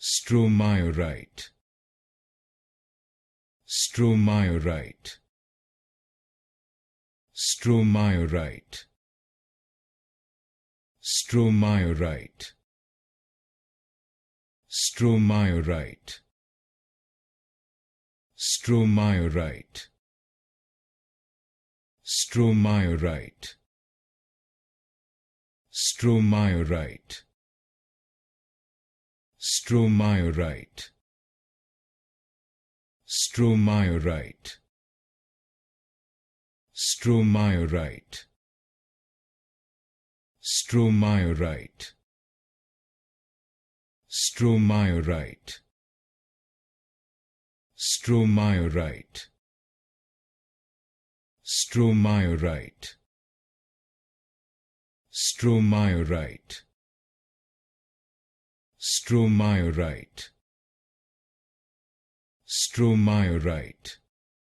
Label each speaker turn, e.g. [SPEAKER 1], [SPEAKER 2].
[SPEAKER 1] Stromeyerite, Stromeyerite, Stromeyerite, Stromeyerite, Stromeyerite, Stromeyerite, Stromeyerite, Stromeyerite, Stromeyerite, Stromeyerite, Stromeyerite, Stromeyerite, Stromeyerite, Stromeyerite, Stromeyerite, Stromeyerite, Stromeyerite, Stromeyerite,